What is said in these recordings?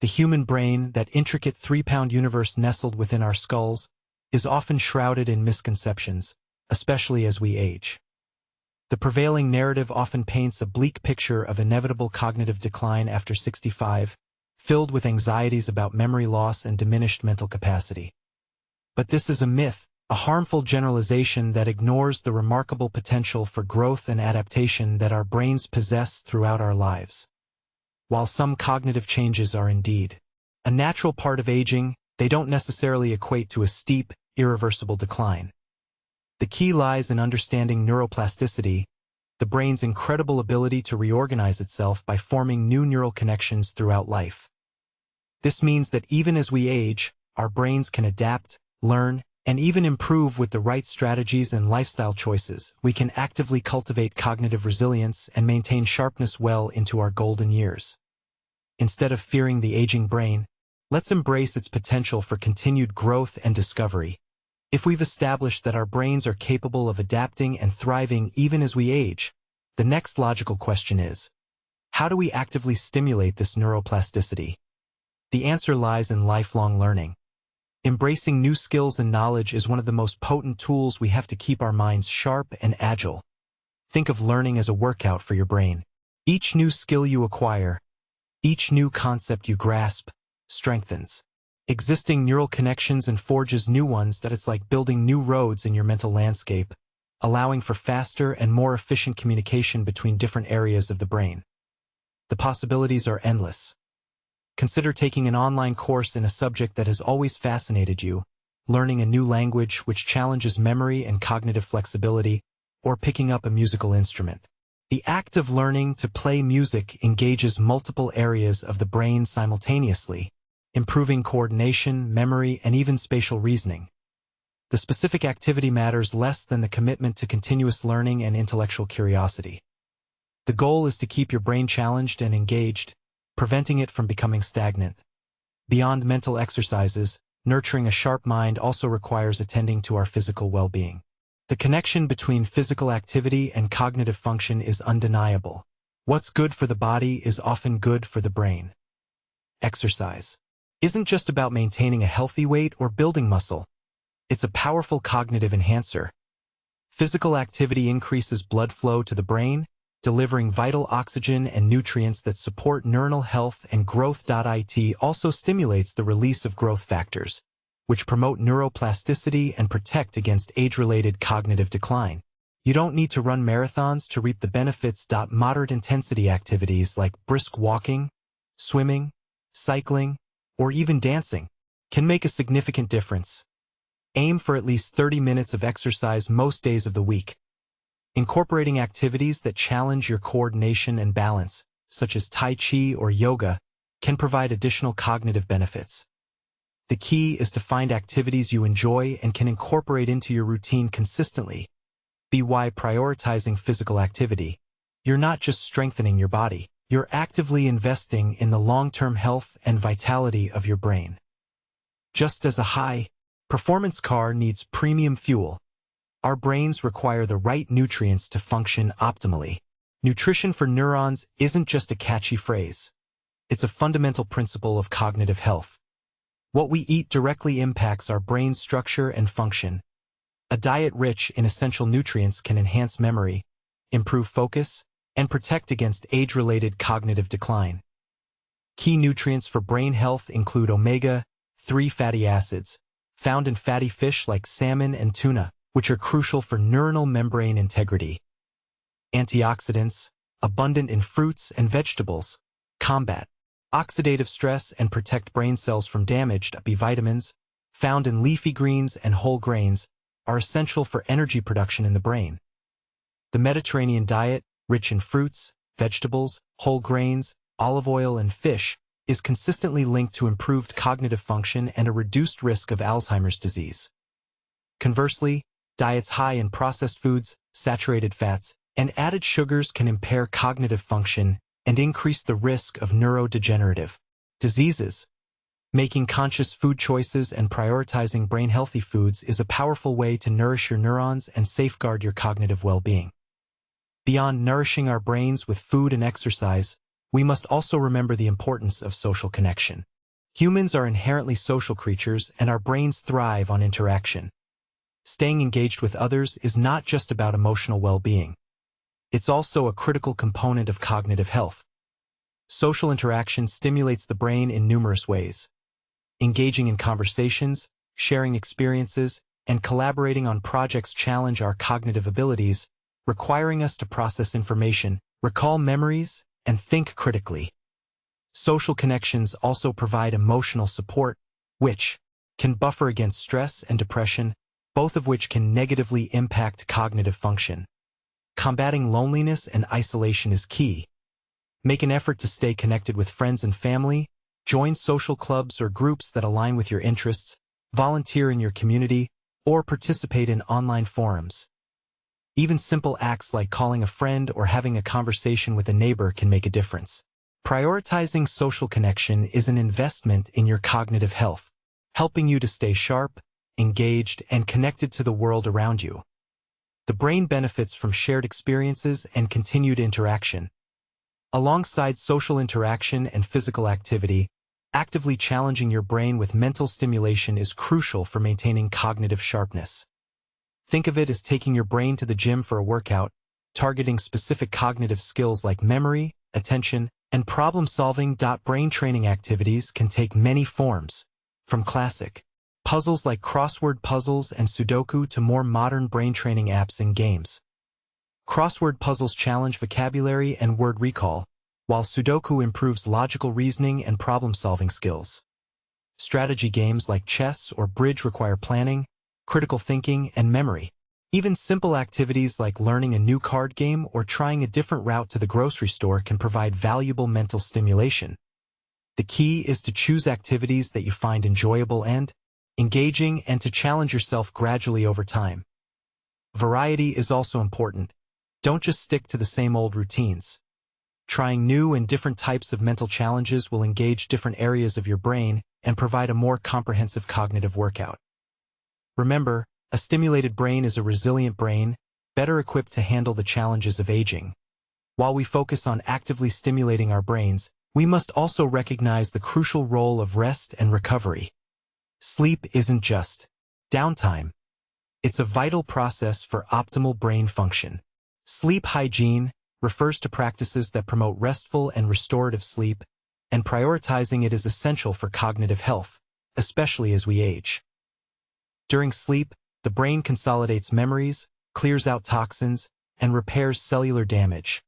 The human brain, that intricate 3-pound universe nestled within our skulls, is often shrouded in misconceptions, especially as we age. The prevailing narrative often paints a bleak picture of inevitable cognitive decline after 65, filled with anxieties about memory loss and diminished mental capacity. But this is a myth, a harmful generalization that ignores the remarkable potential for growth and adaptation that our brains possess throughout our lives. While some cognitive changes are indeed a natural part of aging, they don't necessarily equate to a steep, irreversible decline. The key lies in understanding neuroplasticity, the brain's incredible ability to reorganize itself by forming new neural connections throughout life. This means that even as we age, our brains can adapt, learn, and even improve with the right strategies and lifestyle choices. We can actively cultivate cognitive resilience and maintain sharpness well into our golden years. Instead of fearing the aging brain, let's embrace its potential for continued growth and discovery. If we've established that our brains are capable of adapting and thriving even as we age, the next logical question is, how do we actively stimulate this neuroplasticity? The answer lies in lifelong learning. Embracing new skills and knowledge is one of the most potent tools we have to keep our minds sharp and agile. Think of learning as a workout for your brain. Each new skill you acquire, each new concept you grasp, strengthens existing neural connections and forges new ones. That it's like building new roads in your mental landscape, allowing for faster and more efficient communication between different areas of the brain. The possibilities are endless. Consider taking an online course in a subject that has always fascinated you, learning a new language which challenges memory and cognitive flexibility, or picking up a musical instrument. The act of learning to play music engages multiple areas of the brain simultaneously, improving coordination, memory, and even spatial reasoning. The specific activity matters less than the commitment to continuous learning and intellectual curiosity. The goal is to keep your brain challenged and engaged, preventing it from becoming stagnant. Beyond mental exercises, nurturing a sharp mind also requires attending to our physical well-being. The connection between physical activity and cognitive function is undeniable. What's good for the body is often good for the brain. Exercise isn't just about maintaining a healthy weight or building muscle. It's a powerful cognitive enhancer. Physical activity increases blood flow to the brain, delivering vital oxygen and nutrients that support neuronal health and growth. It also stimulates the release of growth factors, which promote neuroplasticity and protect against age-related cognitive decline. You don't need to run marathons to reap the benefits. Moderate-intensity activities like brisk walking, swimming, cycling, or even dancing can make a significant difference. Aim for at least 30 minutes of exercise most days of the week. Incorporating activities that challenge your coordination and balance, such as Tai Chi or yoga, can provide additional cognitive benefits. The key is to find activities you enjoy and can incorporate into your routine consistently. By prioritizing physical activity, you're not just strengthening your body, you're actively investing in the long-term health and vitality of your brain. Just as a high-performance car needs premium fuel, our brains require the right nutrients to function optimally. Nutrition for neurons isn't just a catchy phrase. It's a fundamental principle of cognitive health. What we eat directly impacts our brain's structure and function. A diet rich in essential nutrients can enhance memory, improve focus, and protect against age-related cognitive decline. Key nutrients for brain health include omega-3 fatty acids, found in fatty fish like salmon and tuna, which are crucial for neuronal membrane integrity. Antioxidants, abundant in fruits and vegetables, combat oxidative stress and protect brain cells from damage. B vitamins, found in leafy greens and whole grains, are essential for energy production in the brain. The Mediterranean diet, rich in fruits, vegetables, whole grains, olive oil, and fish, is consistently linked to improved cognitive function and a reduced risk of Alzheimer's disease. Conversely, diets high in processed foods, saturated fats, and added sugars can impair cognitive function and increase the risk of neurodegenerative diseases. Making conscious food choices and prioritizing brain-healthy foods is a powerful way to nourish your neurons and safeguard your cognitive well-being. Beyond nourishing our brains with food and exercise, we must also remember the importance of social connection. Humans are inherently social creatures, and our brains thrive on interaction. Staying engaged with others is not just about emotional well-being. It's also a critical component of cognitive health. Social interaction stimulates the brain in numerous ways. Engaging in conversations, sharing experiences, and collaborating on projects challenge our cognitive abilities, requiring us to process information, recall memories, and think critically. Social connections also provide emotional support, which can buffer against stress and depression, both of which can negatively impact cognitive function. Combating loneliness and isolation is key. Make an effort to stay connected with friends and family, join social clubs or groups that align with your interests, volunteer in your community, or participate in online forums. Even simple acts like calling a friend or having a conversation with a neighbor can make a difference. Prioritizing social connection is an investment in your cognitive health, helping you to stay sharp, engaged, and connected to the world around you. The brain benefits from shared experiences and continued interaction. Alongside social interaction and physical activity, actively challenging your brain with mental stimulation is crucial for maintaining cognitive sharpness. Think of it as taking your brain to the gym for a workout, targeting specific cognitive skills like memory, attention, and problem-solving. Brain training activities can take many forms, from classic puzzles like crossword puzzles and Sudoku to more modern brain training apps and games. Crossword puzzles challenge vocabulary and word recall, while Sudoku improves logical reasoning and problem-solving skills. Strategy games like chess or bridge require planning, critical thinking, and memory. Even simple activities like learning a new card game or trying a different route to the grocery store can provide valuable mental stimulation. The key is to choose activities that you find enjoyable and engaging, and to challenge yourself gradually over time. Variety is also important. Don't just stick to the same old routines. Trying new and different types of mental challenges will engage different areas of your brain and provide a more comprehensive cognitive workout. Remember, a stimulated brain is a resilient brain, better equipped to handle the challenges of aging. While we focus on actively stimulating our brains, we must also recognize the crucial role of rest and recovery. Sleep isn't just downtime. It's a vital process for optimal brain function. Sleep hygiene refers to practices that promote restful and restorative sleep, and prioritizing it is essential for cognitive health, especially as we age. During sleep, the brain consolidates memories, clears out toxins, and repairs cellular damage.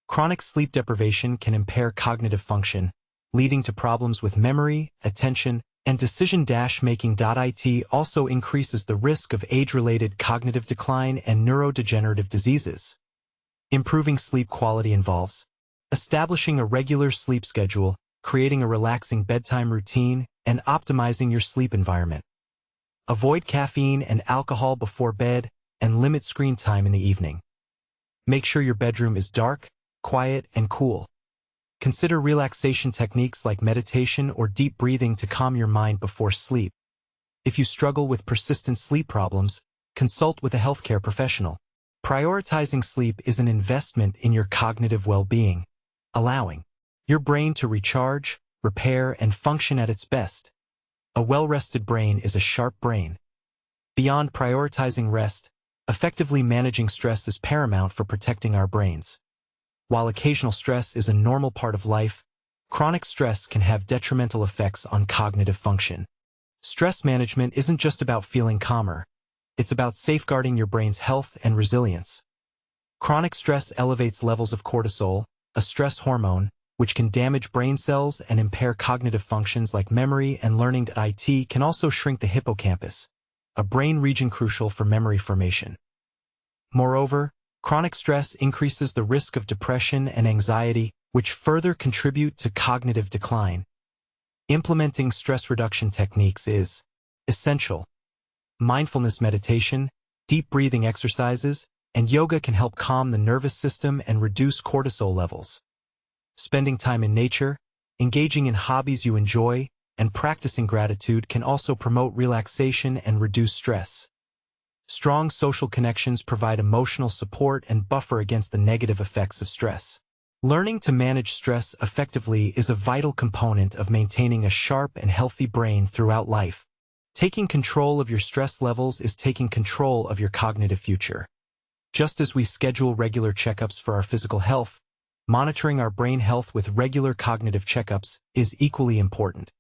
Chronic sleep deprivation can impair cognitive function, leading to problems with memory, attention, and decision-making. It also increases the risk of age-related cognitive decline and neurodegenerative diseases. Improving sleep quality involves establishing a regular sleep schedule, creating a relaxing bedtime routine, and optimizing your sleep environment. Avoid caffeine and alcohol before bed, and limit screen time in the evening. Make sure your bedroom is dark, quiet, and cool. Consider relaxation techniques like meditation or deep breathing to calm your mind before sleep. If you struggle with persistent sleep problems, consult with a healthcare professional. Prioritizing sleep is an investment in your cognitive well-being, allowing your brain to recharge, repair, and function at its best. A well-rested brain is a sharp brain. Beyond prioritizing rest, effectively managing stress is paramount for protecting our brains. While occasional stress is a normal part of life, chronic stress can have detrimental effects on cognitive function. Stress management isn't just about feeling calmer. It's about safeguarding your brain's health and resilience. Chronic stress elevates levels of cortisol, a stress hormone, which can damage brain cells and impair cognitive functions like memory and learning. It can also shrink the hippocampus, a brain region crucial for memory formation. Moreover, chronic stress increases the risk of depression and anxiety, which further contribute to cognitive decline. Implementing stress reduction techniques is essential. Mindfulness meditation, deep breathing exercises, and yoga can help calm the nervous system and reduce cortisol levels. Spending time in nature, engaging in hobbies you enjoy, and practicing gratitude can also promote relaxation and reduce stress. Strong social connections provide emotional support and buffer against the negative effects of stress. Learning to manage stress effectively is a vital component of maintaining a sharp and healthy brain throughout life. Taking control of your stress levels is taking control of your cognitive future. Just as we schedule regular checkups for our physical health, monitoring our brain health with regular cognitive checkups is equally important.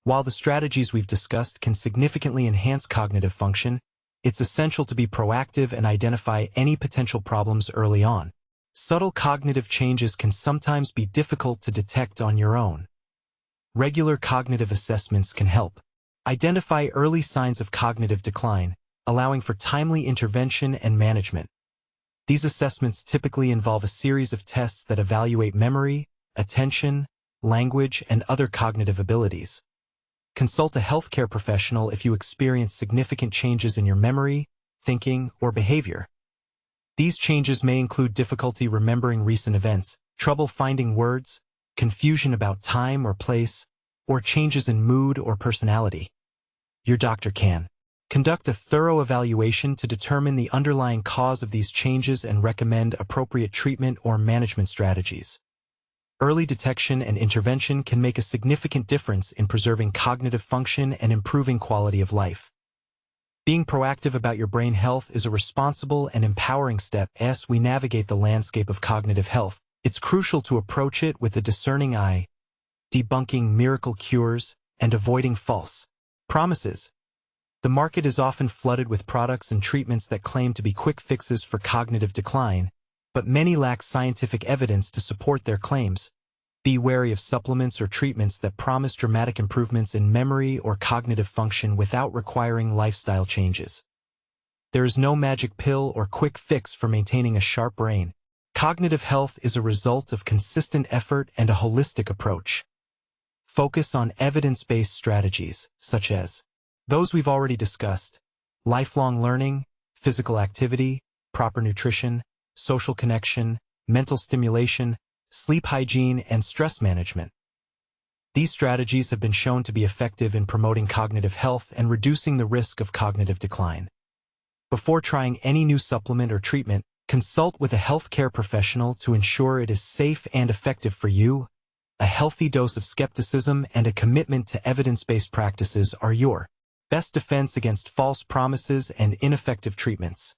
While the strategies we've discussed can significantly enhance cognitive function, it's essential to be proactive and identify any potential problems early on. Subtle cognitive changes can sometimes be difficult to detect on your own. Regular cognitive assessments can help identify early signs of cognitive decline, allowing for timely intervention and management. These assessments typically involve a series of tests that evaluate memory, attention, language, and other cognitive abilities. Consult a healthcare professional if you experience significant changes in your memory, thinking, or behavior. These changes may include difficulty remembering recent events, trouble finding words, confusion about time or place, or changes in mood or personality. Your doctor can conduct a thorough evaluation to determine the underlying cause of these changes and recommend appropriate treatment or management strategies. Early detection and intervention can make a significant difference in preserving cognitive function and improving quality of life. Being proactive about your brain health is a responsible and empowering step as we navigate the landscape of cognitive health. It's crucial to approach it with a discerning eye, debunking miracle cures and avoiding false promises. The market is often flooded with products and treatments that claim to be quick fixes for cognitive decline, but many lack scientific evidence to support their claims. Be wary of supplements or treatments that promise dramatic improvements in memory or cognitive function without requiring lifestyle changes. There is no magic pill or quick fix for maintaining a sharp brain. Cognitive health is a result of consistent effort and a holistic approach. Focus on evidence-based strategies, such as those we've already discussed: lifelong learning, physical activity, proper nutrition, social connection, mental stimulation, sleep hygiene, and stress management. These strategies have been shown to be effective in promoting cognitive health and reducing the risk of cognitive decline. Before trying any new supplement or treatment, consult with a healthcare professional to ensure it is safe and effective for you. A healthy dose of skepticism and a commitment to evidence-based practices are your best defense against false promises and ineffective treatments.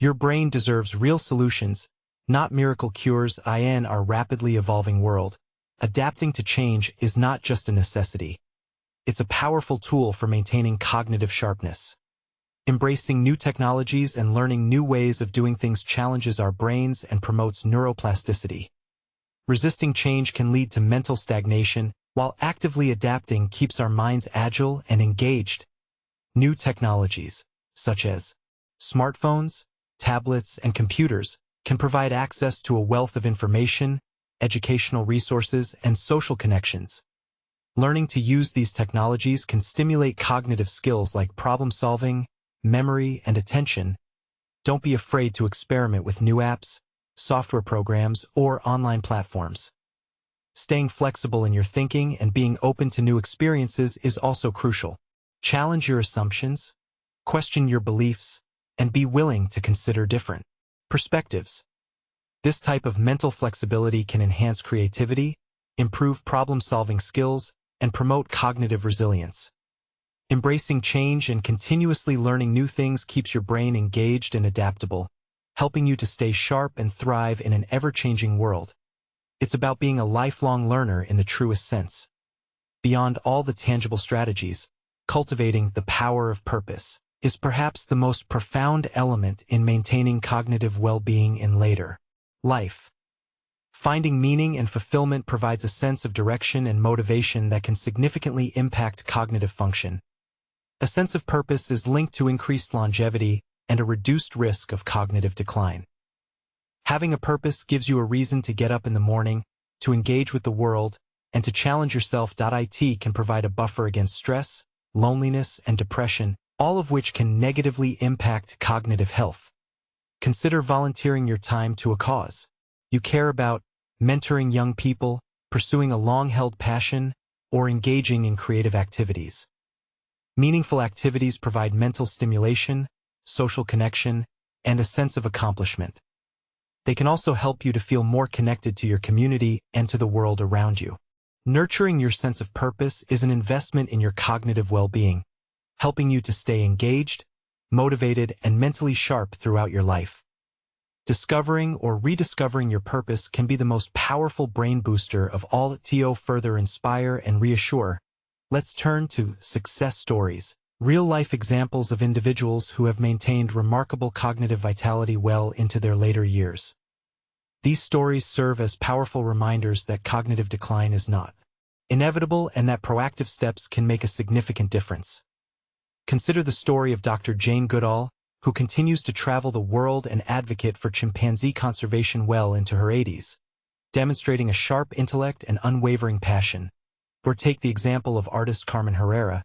Your brain deserves real solutions, not miracle cures. In our rapidly evolving world, adapting to change is not just a necessity. It's a powerful tool for maintaining cognitive sharpness. Embracing new technologies and learning new ways of doing things challenges our brains and promotes neuroplasticity. Resisting change can lead to mental stagnation, while actively adapting keeps our minds agile and engaged. New technologies, such as smartphones, tablets, and computers, can provide access to a wealth of information, educational resources, and social connections. Learning to use these technologies can stimulate cognitive skills like problem-solving, memory, and attention. Don't be afraid to experiment with new apps, software programs, or online platforms. Staying flexible in your thinking and being open to new experiences is also crucial. Challenge your assumptions, question your beliefs, and be willing to consider different perspectives. This type of mental flexibility can enhance creativity, improve problem-solving skills, and promote cognitive resilience. Embracing change and continuously learning new things keeps your brain engaged and adaptable, helping you to stay sharp and thrive in an ever-changing world. It's about being a lifelong learner in the truest sense. Beyond all the tangible strategies, cultivating the power of purpose is perhaps the most profound element in maintaining cognitive well-being in later life. Finding meaning and fulfillment provides a sense of direction and motivation that can significantly impact cognitive function. A sense of purpose is linked to increased longevity and a reduced risk of cognitive decline. Having a purpose gives you a reason to get up in the morning, to engage with the world, and to challenge yourself. It can provide a buffer against stress, loneliness, and depression, all of which can negatively impact cognitive health. Consider volunteering your time to a cause you care about, mentoring young people, pursuing a long-held passion, or engaging in creative activities. Meaningful activities provide mental stimulation, social connection, and a sense of accomplishment. They can also help you to feel more connected to your community and to the world around you. Nurturing your sense of purpose is an investment in your cognitive well-being, helping you to stay engaged, motivated, and mentally sharp throughout your life. Discovering or rediscovering your purpose can be the most powerful brain booster of all. To further inspire and reassure, let's turn to success stories, real-life examples of individuals who have maintained remarkable cognitive vitality well into their later years. These stories serve as powerful reminders that cognitive decline is not inevitable and that proactive steps can make a significant difference. Consider the story of Dr. Jane Goodall, who continues to travel the world and advocate for chimpanzee conservation well into her 80s, demonstrating a sharp intellect and unwavering passion. Or take the example of artist Carmen Herrera,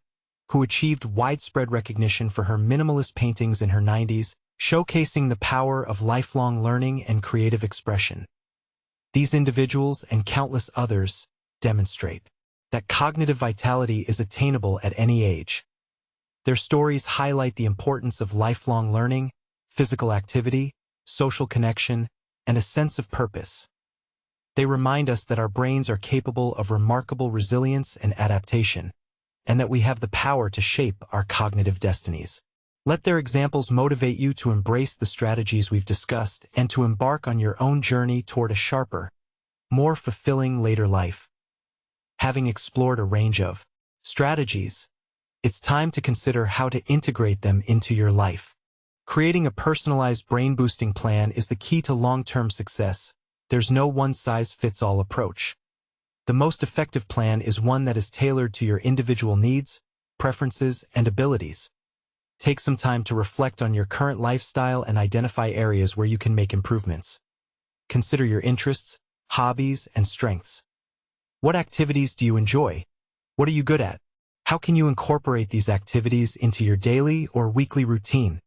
who achieved widespread recognition for her minimalist paintings in her 90s, showcasing the power of lifelong learning and creative expression. These individuals and countless others demonstrate that cognitive vitality is attainable at any age. Their stories highlight the importance of lifelong learning, physical activity, social connection, and a sense of purpose. They remind us that our brains are capable of remarkable resilience and adaptation, and that we have the power to shape our cognitive destinies. Let their examples motivate you to embrace the strategies we've discussed and to embark on your own journey toward a sharper, more fulfilling later life. Having explored a range of strategies, it's time to consider how to integrate them into your life. Creating a personalized brain-boosting plan is the key to long-term success. There's no one-size-fits-all approach. The most effective plan is one that is tailored to your individual needs, preferences, and abilities. Take some time to reflect on your current lifestyle and identify areas where you can make improvements. Consider your interests, hobbies, and strengths. What activities do you enjoy? What are you good at? How can you incorporate these activities into your daily or weekly routine?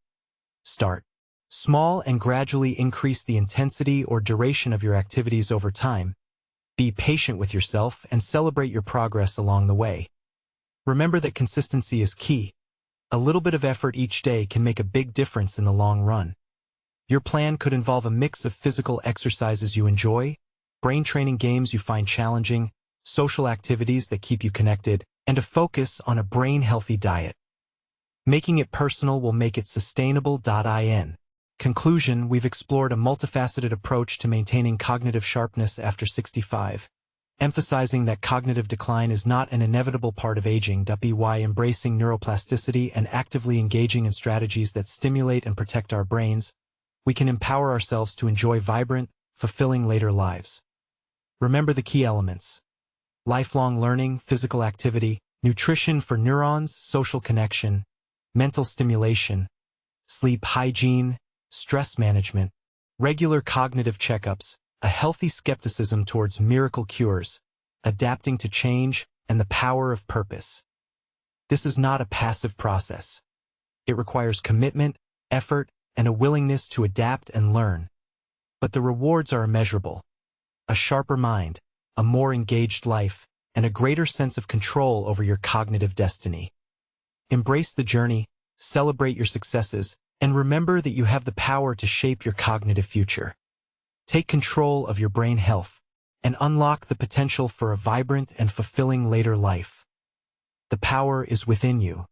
Start small and gradually increase the intensity or duration of your activities over time. Be patient with yourself and celebrate your progress along the way. Remember that consistency is key. A little bit of effort each day can make a big difference in the long run. Your plan could involve a mix of physical exercises you enjoy, brain training games you find challenging, social activities that keep you connected, and a focus on a brain-healthy diet. Making it personal will make it sustainable. In conclusion, we've explored a multifaceted approach to maintaining cognitive sharpness after 65, emphasizing that cognitive decline is not an inevitable part of aging. By embracing neuroplasticity and actively engaging in strategies that stimulate and protect our brains, we can empower ourselves to enjoy vibrant, fulfilling later lives. Remember the key elements: lifelong learning, physical activity, nutrition for neurons, social connection, mental stimulation, sleep hygiene, stress management, regular cognitive checkups, a healthy skepticism towards miracle cures, adapting to change, and the power of purpose. This is not a passive process. It requires commitment, effort, and a willingness to adapt and learn. But the rewards are immeasurable: a sharper mind, a more engaged life, and a greater sense of control over your cognitive destiny. Embrace the journey, celebrate your successes, and remember that you have the power to shape your cognitive future. Take control of your brain health and unlock the potential for a vibrant and fulfilling later life. The power is within you.